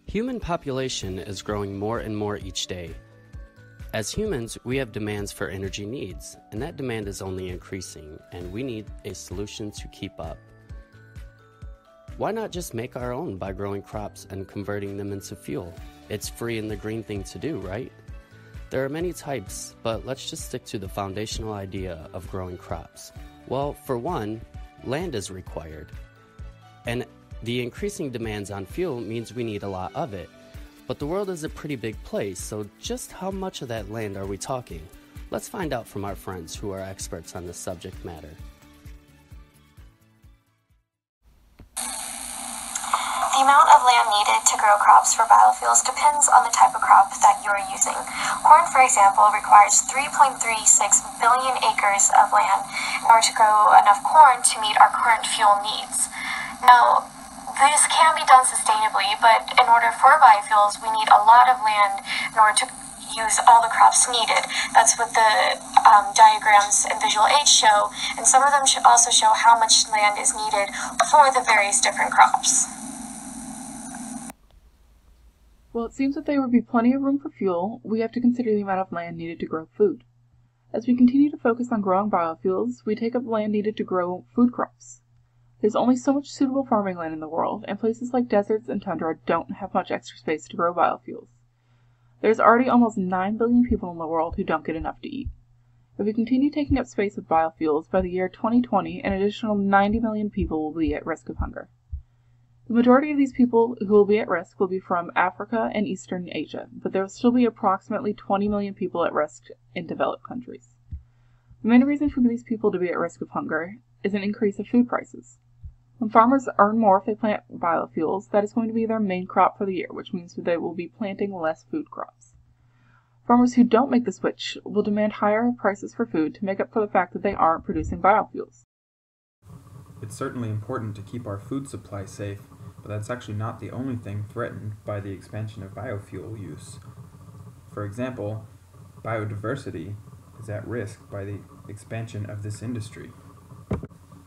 Human population is growing more and more each day. As humans, we have demands for energy needs, and that demand is only increasing, and we need a solution to keep up. Why not just make our own by growing crops and converting them into fuel? It's free and the green thing to do, right? There are many types, but let's just stick to the foundational idea of growing crops. Well, for one, land is required. And the increasing demands on fuel means we need a lot of it. But the world is a pretty big place, so just how much of that land are we talking? Let's find out from our friends who are experts on this subject matter. The amount of land needed to grow crops for biofuels depends on the type of crop that you are using. Corn, for example, requires 3.36 billion acres of land in order to grow enough corn to meet our current fuel needs. Now, this can be done sustainably, but in order for biofuels, we need a lot of land in order to use all the crops needed. That's what the diagrams and visual aids show, and some of them should also show how much land is needed for the various different crops. Well, it seems that there would be plenty of room for fuel. We have to consider the amount of land needed to grow food. As we continue to focus on growing biofuels, we take up land needed to grow food crops. There's only so much suitable farming land in the world, and places like deserts and tundra don't have much extra space to grow biofuels. There's already almost 9 billion people in the world who don't get enough to eat. If we continue taking up space with biofuels, by the year 2020, an additional 90 million people will be at risk of hunger. The majority of these people who will be at risk will be from Africa and Eastern Asia, but there will still be approximately 20 million people at risk in developed countries. The main reason for these people to be at risk of hunger is an increase of food prices. When farmers earn more if they plant biofuels, that is going to be their main crop for the year, which means that they will be planting less food crops. Farmers who don't make the switch will demand higher prices for food to make up for the fact that they aren't producing biofuels. It's certainly important to keep our food supply safe, but that's actually not the only thing threatened by the expansion of biofuel use. For example, biodiversity is at risk by the expansion of this industry.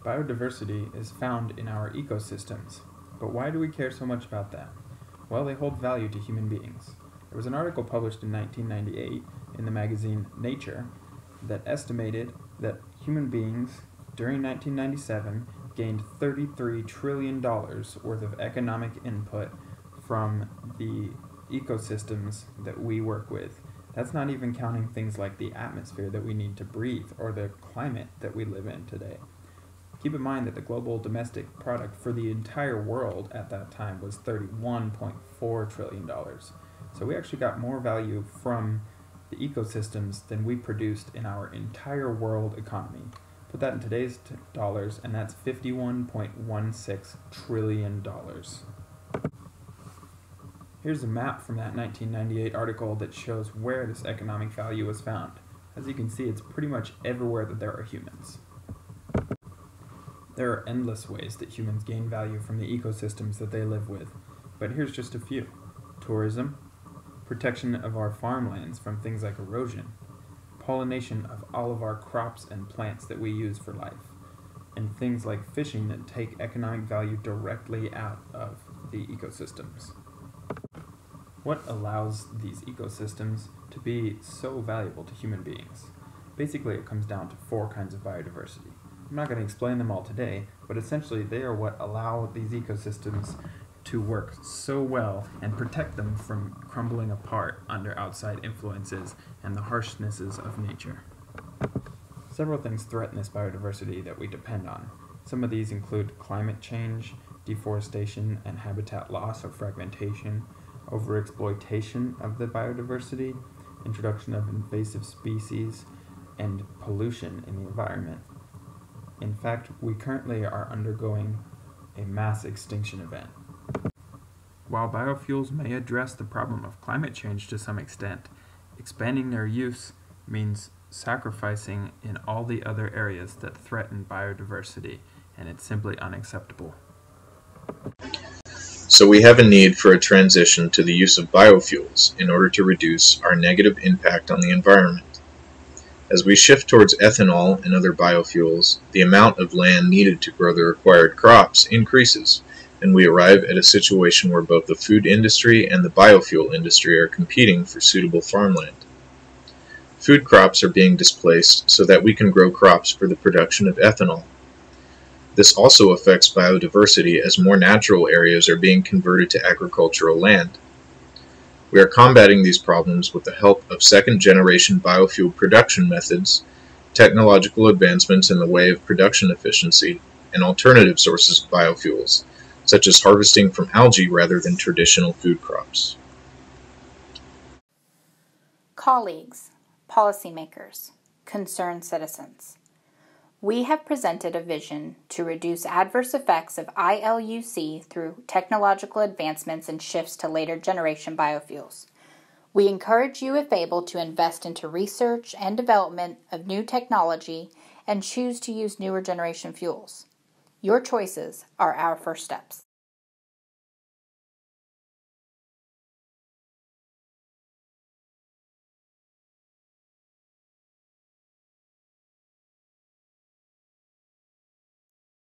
Biodiversity is found in our ecosystems, but why do we care so much about that? Well, they hold value to human beings. There was an article published in 1998 in the magazine Nature that estimated that human beings during 1997 gained $33 trillion worth of economic input from the ecosystems that we work with. That's not even counting things like the atmosphere that we need to breathe or the climate that we live in today. Keep in mind that the global domestic product for the entire world at that time was $31.4 trillion. So we actually got more value from the ecosystems than we produced in our entire world economy. Put that in today's dollars, and that's $51.16 trillion. Here's a map from that 1998 article that shows where this economic value was found. As you can see, it's pretty much everywhere that there are humans. There are endless ways that humans gain value from the ecosystems that they live with, but here's just a few. Tourism, protection of our farmlands from things like erosion, pollination of all of our crops and plants that we use for life, and things like fishing that take economic value directly out of the ecosystems. What allows these ecosystems to be so valuable to human beings? Basically, it comes down to 4 kinds of biodiversity. I'm not going to explain them all today, but essentially they are what allow these ecosystems to work so well and protect them from crumbling apart under outside influences and the harshnesses of nature. Several things threaten this biodiversity that we depend on. Some of these include climate change, deforestation and habitat loss or fragmentation, overexploitation of the biodiversity, introduction of invasive species, and pollution in the environment. In fact, we currently are undergoing a mass extinction event. While biofuels may address the problem of climate change to some extent, expanding their use means sacrificing in all the other areas that threaten biodiversity, and it's simply unacceptable. So we have a need for a transition to the use of biofuels in order to reduce our negative impact on the environment. As we shift towards ethanol and other biofuels, the amount of land needed to grow the required crops increases, and we arrive at a situation where both the food industry and the biofuel industry are competing for suitable farmland. Food crops are being displaced so that we can grow crops for the production of ethanol. This also affects biodiversity as more natural areas are being converted to agricultural land. We are combating these problems with the help of second-generation biofuel production methods, technological advancements in the way of production efficiency, and alternative sources of biofuels, such as harvesting from algae rather than traditional food crops. Colleagues, policymakers, concerned citizens, we have presented a vision to reduce adverse effects of ILUC through technological advancements and shifts to later generation biofuels. We encourage you, if able, to invest into research and development of new technology and choose to use newer generation fuels. Your choices are our first steps.